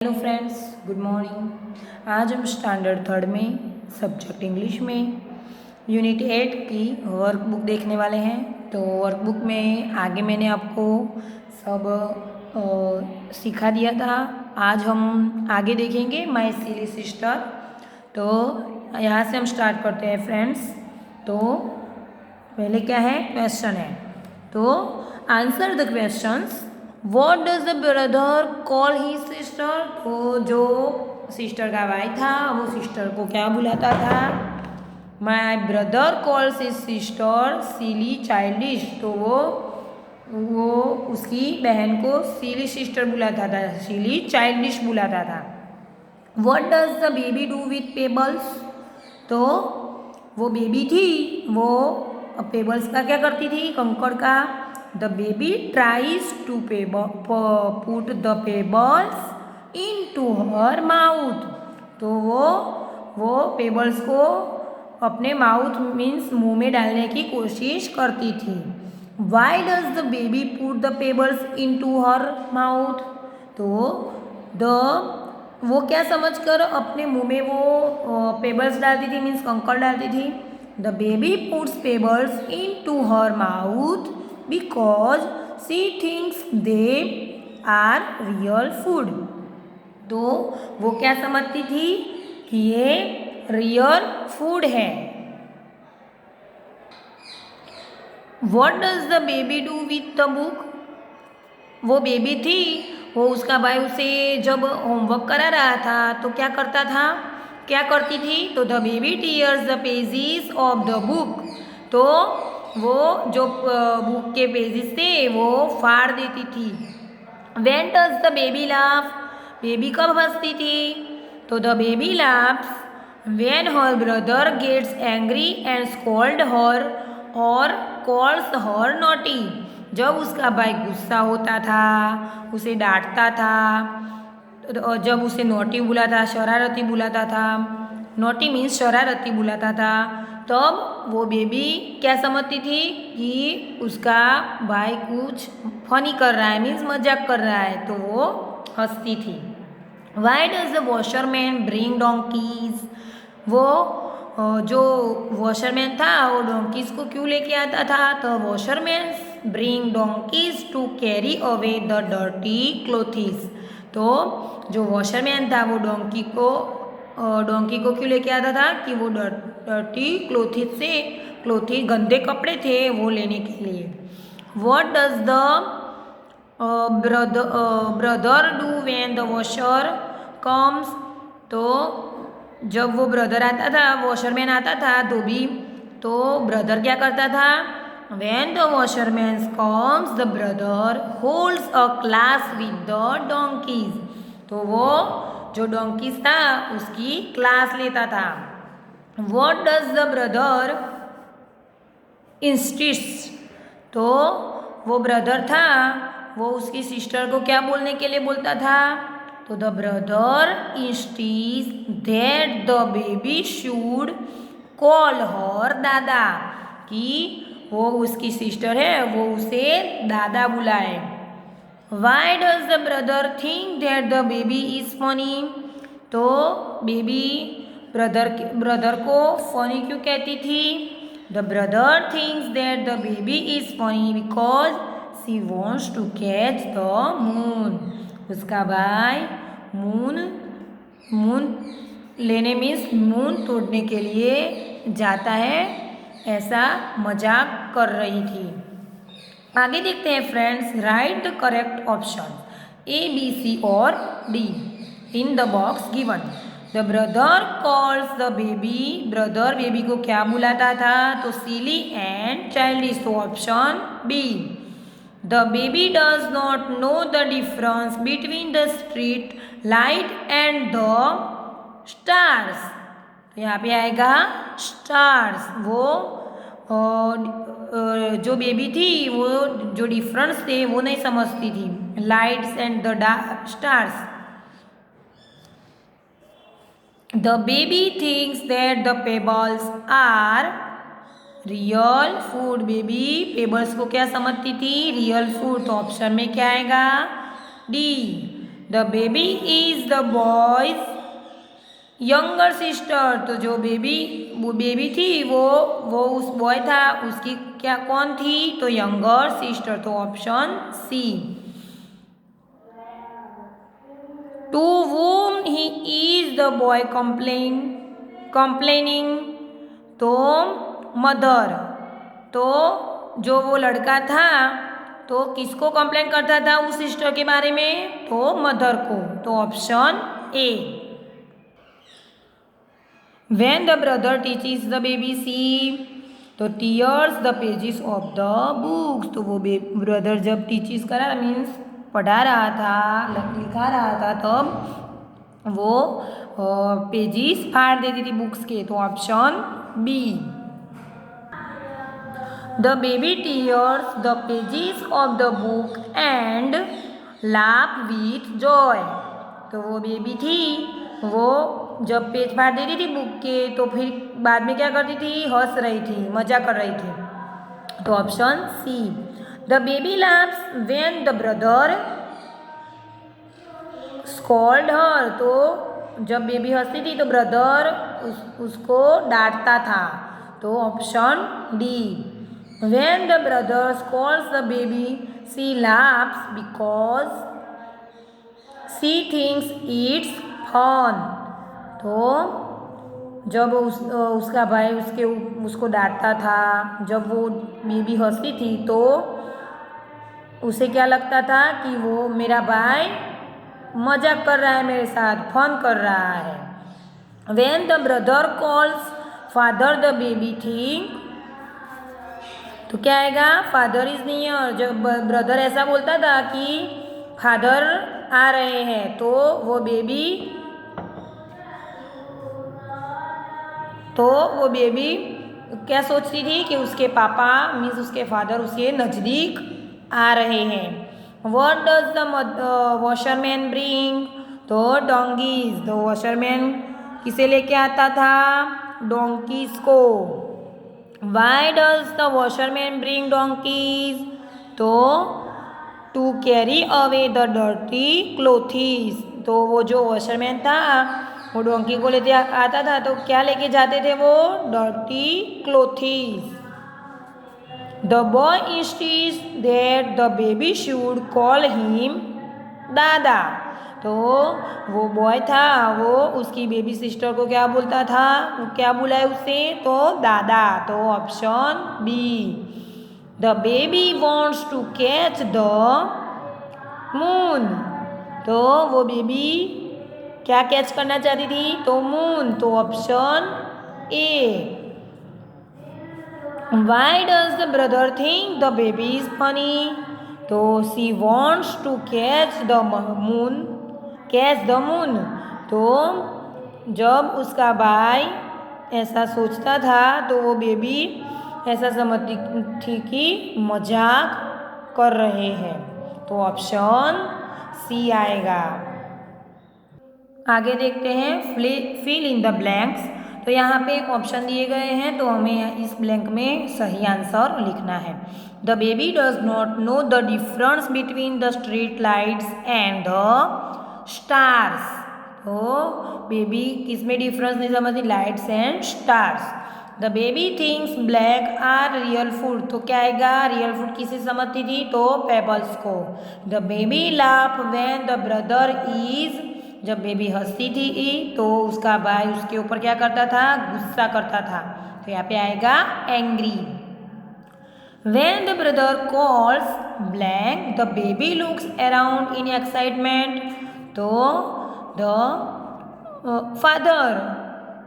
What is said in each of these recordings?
Hello friends, good morning. आज हम standard third में सब्जेक्ट इंग्लिश में यूनिट 8 की वर्कबुक देखने वाले हैं। तो वर्कबुक में आगे मैंने आपको सब सिखा दिया था। आज हम आगे देखेंगे माय सिली सिस्टर। तो यहाँ से हम स्टार्ट करते हैं फ्रेंड्स। तो पहले क्या है, क्वेश्चन है, तो answer the questions. What does the brother call his sister. तो जो सिस्टर का भाई था वो सिस्टर को क्या बुलाता था? My brother calls his sister silly childish. तो वो उसकी बहन को सिली सिस्टर बुलाता था, सिली चाइल्डिश बुलाता था। What does the baby do with pebbles. तो वो बेबी थी, वो पेबल्स का क्या करती थी? कंकड़ का। The baby tries to put the pebbles into her mouth. तो वो पेबल्स को अपने माउथ मीन्स मुंह में डालने की कोशिश करती थी। Why does the baby put the pebbles into her mouth. तो वो क्या समझकर अपने मुंह में वो पेबल्स डालती थी, मीन्स कंकड़ डालती थी? The baby puts pebbles into her mouth because she thinks they are real food. तो वो क्या समझती थी कि ये रियल फूड है। What does the baby do with the book. वो बेबी थी, वो उसका भाई उसे जब होमवर्क करा रहा था तो क्या करता था, क्या करती थी? तो the baby tears the pages of the book. तो वो जो बुक के पेजेस थे वो फाड़ देती थी। When does the baby laugh. Baby कब हंसती थी? तो the baby laughs when her brother gets angry and scold her or calls her naughty. जब उसका भाई गुस्सा होता था, उसे डांटता था, और जब उसे नोटी बुलाता, शरारती बुलाता था, नोटी मीन्स शरारती बुलाता था, तब वो बेबी क्या समझती थी कि उसका भाई कुछ फनी कर रहा है, मीन्स मजाक कर रहा है, तो वो हंसती थी। Why does the washerman bring donkey's. वो जो वॉशरमैन था वो डोंकीज को क्यों लेके आता था? तो washerman bring donkeys to carry away the dirty clothes. तो जो वॉशरमैन था वो डोंकी को क्यों लेके आता था? कि वो डर्टी क्लोथी गंदे कपड़े थे वो लेने के लिए। What does the brother do when the washer comes. तो जब वो ब्रदर आता था, वॉशरमैन आता था तो ब्रदर क्या करता था? When the washerman comes the brother holds a class with the donkeys. तो वो जो डोंकीज था उसकी क्लास लेता था। What does the brother insists. तो वो ब्रदर था, वो उसकी सिस्टर को क्या बोलने के लिए बोलता था? तो the brother insists that the baby should call her dada. कि वो उसकी सिस्टर है, वो उसे दादा बुलाए। Why does the brother think that the baby is funny. तो बेबी ब्रदर को फनी क्यों कहती थी? The brother thinks that the baby is funny because she wants to catch the moon. उसका भाई मून लेने मीन्स मून तोड़ने के लिए जाता है, ऐसा मजाक कर रही थी। आगे देखते हैं friends. Write the correct option A, B, C और D in the box given. The brother calls the baby. Brother baby को क्या बुलाता था? तो सिली एंड चाइल्डिश। तो option B. The baby does not know the difference between the street light and the stars. तो यहाँ पे आएगा स्टार्स। वो जो बेबी थी वो जो डिफरेंस थे वो नहीं समझती थी, lights and the stars. The baby thinks that the pebbles are real food. Baby pebbles को क्या समझती थी? Real food. तो ऑप्शन में क्या आएगा? D. The baby is the boys younger sister. तो जो बेबी थी वो उस बॉय था, उसकी क्या कौन थी? तो यंगर सिस्टर। तो option C. To whom he is the boy complaining? तो मदर। तो जो वो लड़का था तो किसको कंप्लेन करता था उस सिस्टर के बारे में? तो मदर को। तो option A. When the brother teaches the baby see, तो tears the pages of the books। तो वो ब्रदर जब टीचिस करा मीन्स पढ़ा रहा था, लिखा रहा था, तब वो पेजिस फाड़ देती थी बुक्स के। तो option B. The baby tears the pages of the book and laugh with joy. तो वो बेबी थी, वो जब पेज फाड़ देती थी बुक के तो फिर बाद में क्या करती थी? हंस रही थी, मजा कर रही थी। तो option C. The baby laughs when the brother scold her. तो जब बेबी हंसती थी तो ब्रदर उसको डांटता था। तो option D. When the brother scolds the baby she laughs because she thinks it's fun. तो जब उसका भाई उसको डांटता था, जब वो बेबी हंसती थी तो उसे क्या लगता था कि वो मेरा भाई मजाक कर रहा है मेरे साथ, फन कर रहा है। When the brother calls father the baby think, तो क्या आएगा? Father is near. जब ब्रदर ऐसा बोलता था कि फादर आ रहे हैं तो वो बेबी क्या सोचती थी कि उसके पापा मीन्स उसके फादर उसके नज़दीक आ रहे हैं। What does the washerman bring? तो डोंकीज। तो वॉशरमैन किसे लेके आता था? डोंकीज को। Why does the washerman bring donkeys? तो to carry away the dirty clothes. तो वो जो वॉशरमैन था वो डोंकी को लेते आता था तो क्या लेके जाते थे वो? Dirty क्लोथीज। The boy insists that the baby should call him दादा। तो वो बॉय था, वो उसकी बेबी सिस्टर को क्या बोलता था? वो क्या बुलाए उसे? तो दादा। तो option B. The baby wants to catch the moon. तो वो बेबी क्या कैच करना चाहती थी? तो मून। तो option A. Why does the brother think the baby is funny? तो she wants to catch the moon. तो जब उसका भाई ऐसा सोचता था तो वो बेबी ऐसा समझती थी कि मजाक कर रहे हैं। तो ऑप्शन सी आएगा। आगे देखते हैं फिल इन द ब्लैंक्स। तो यहाँ पे एक ऑप्शन दिए गए हैं तो हमें इस ब्लैंक में सही आंसर लिखना है। The baby does not know the difference between the street lights and the stars. तो बेबी किस में डिफरेंस नहीं समझती? Lights and stars. The baby thinks black are real food. तो क्या आएगा? रियल फूड किसे समझती थी? तो पेबल्स को। The baby laugh when the brother is, जब बेबी हंसती थी तो उसका भाई उसके ऊपर क्या करता था? गुस्सा करता था। तो यहाँ पे आएगा angry. When the brother calls blank, the baby looks around in excitement. तो the father,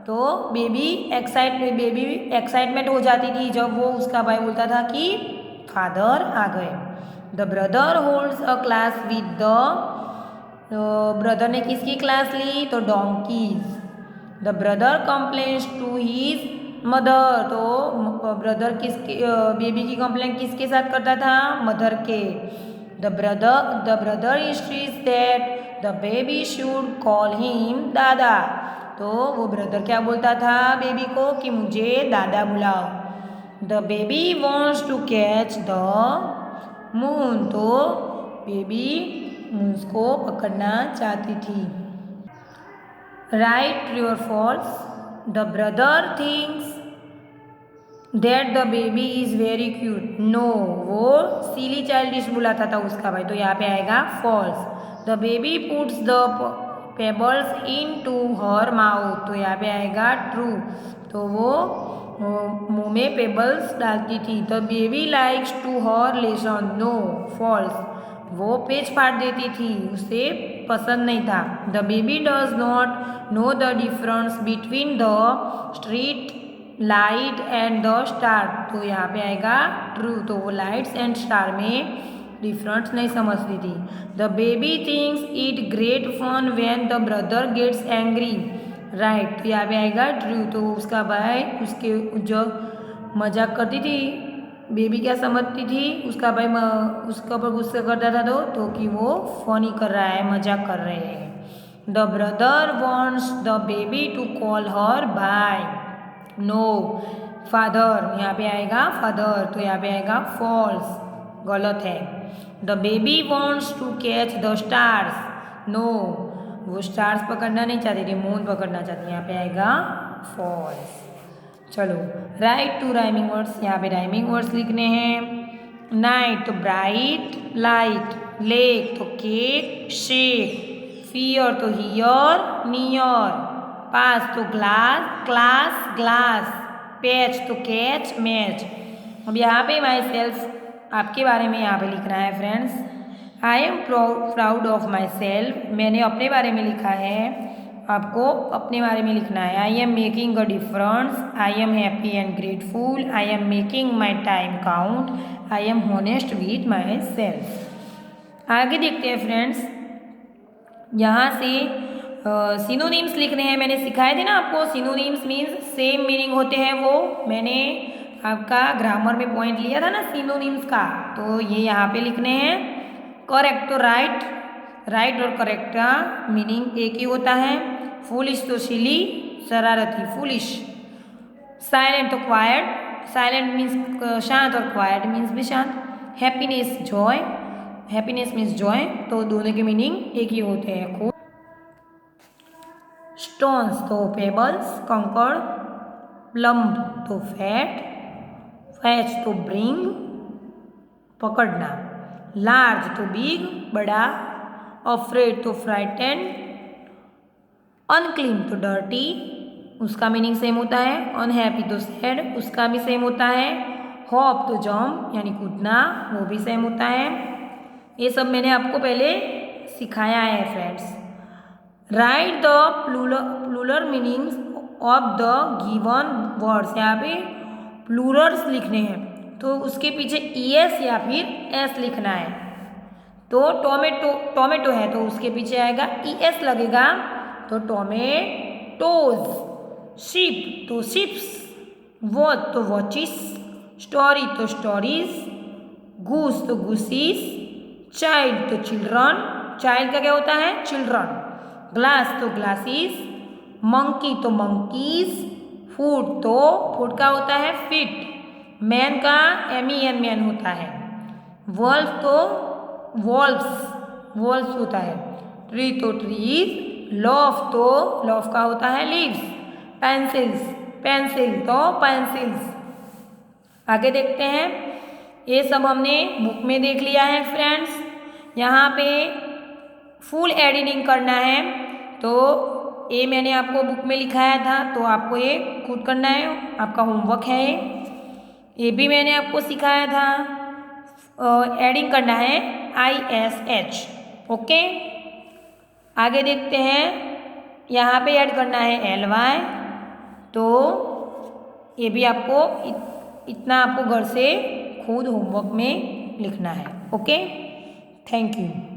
तो बेबी एक्साइटमेंट हो जाती थी जब वो उसका भाई बोलता था कि फादर आ गए। The brother holds a class with the, तो ब्रदर ने किसकी क्लास ली? तो donkeys. The brother complains to his mother. तो ब्रदर बेबी की कंप्लेंट किसके साथ करता था? मदर के। The brother insists that the baby should call him dada. तो वो ब्रदर क्या बोलता था बेबी को कि मुझे दादा बुलाओ। The baby wants to catch the moon. तो बेबी उसको पकड़ना चाहती थी। राइट ट्रू और false. The brother thinks that the baby is very cute. No, वो सीली चाइल्डिश बुलाता था उसका भाई, तो यहाँ पे आएगा false. The baby puts the pebbles into her mouth, तो यहाँ पे आएगा ट्रू, तो वो मुँह में पेबल्स डालती थी। The baby likes to her lesson. No, false, वो पेज फाड़ देती थी, उसे पसंद नहीं था। The baby does not know the difference between the street light and the star, तो यहाँ पे आएगा ट्रू, तो वो लाइट्स एंड स्टार में डिफरेंस नहीं समझती थी। The baby thinks it great fun when the brother gets angry. Right, तो यहाँ पे आएगा ट्रू, तो उसका भाई उसके जो मजाक करती थी, बेबी क्या समझती थी, उसका भाई उसके ऊपर गुस्सा करता था तो कि वो फनी कर रहा है, मजाक कर रहे हैं। The brother wants the baby to call her by. No, father, यहाँ पे आएगा फादर, तो यहाँ पे आएगा फॉल्स, गलत है। The baby wants to catch the stars. No, वो स्टार्स पकड़ना नहीं चाहती थी, मून पकड़ना चाहती, यहाँ पे आएगा फॉल्स। चलो, राइट टू राइमिंग वर्ड्स, यहाँ पे राइमिंग वर्ड्स लिखने हैं। नाइट तो ब्राइट लाइट, लेक तो केक शेक, फियर तो हियर नियर, पास तो ग्लास क्लास ग्लास, पैच तो कैच मैच। अब यहाँ पे माई सेल्फ आपके बारे में यहाँ पे लिखना है friends. I am proud of my self, मैंने अपने बारे में लिखा है, आपको अपने बारे में लिखना है। I am making a difference, I am happy and grateful, I am making my time count, I am honest with my self. आगे देखते हैं फ्रेंड्स, यहाँ से सिनोनिम्स लिखने हैं। मैंने सिखाए थे ना आपको, सिनोनिम्स मीन्स सेम मीनिंग होते हैं, वो मैंने आपका ग्रामर में पॉइंट लिया था ना सिनोनिम्स का, तो ये यहाँ पे लिखने हैं। करेक्ट तो राइट, राइट और करेक्ट का मीनिंग एक ही होता है। फूलिश तो सिली शरारती, फूलिश। साइलेंट तो क्वाइट, साइलेंट मीन्स शांत और क्वाइट मीन्स भी शांत। Happiness Joy, happiness means Joy, तो दोनों के मीनिंग एक ही होते हैं। स्टोन्स तो पेबल्स कंकड़, प्लम्ब तो फैट, फैच तो ब्रिंग पकड़ना, लार्ज तो बिग बड़ा, अफ्रेड तो फ्राइटेंड, अनक्लीन तो डर्टी, उसका मीनिंग सेम होता है। अनहैप्पी तो सैड, उसका भी सेम होता है। हॉप तो जंप यानी कूदना, वो भी सेम होता है। ये सब मैंने आपको पहले सिखाया है friends. Write the plural meanings of the given words, यहाँ पे प्लूरल्स लिखने हैं, तो उसके पीछे ES या फिर S लिखना है। तो टोमेटो है तो उसके पीछे आएगा ES लगेगा, तो टोमेटोज। शिप तो शिप्स, वॉच तो वॉचिस, स्टोरी तो स्टोरीज, गूस तो गुसीस, चाइल्ड तो चिल्ड्रन, चाइल्ड का क्या होता है चिल्ड्रन, ग्लास तो ग्लासीस, मंकी तो मंकीज, फूड का होता है फिट, मैन का MEN मैन होता है, वॉल्फ तो वॉल्व्स होता है, ट्री तो ट्रीज, लॉफ का होता है लीव्स, पेंसिल तो पेंसिल्स। आगे देखते हैं, ये सब हमने बुक में देख लिया है फ्रेंड्स। यहाँ पे फुल एडिटिंग करना है, तो ये मैंने आपको बुक में लिखाया था, तो आपको ये खुद करना है, आपका होमवर्क है ये भी मैंने आपको सिखाया था। एडिंग करना है ISH, ओके। आगे देखते हैं, यहाँ पे ऐड करना है LY, तो ये भी आपको इतना आपको घर से खुद होमवर्क में लिखना है, ओके। Thank you.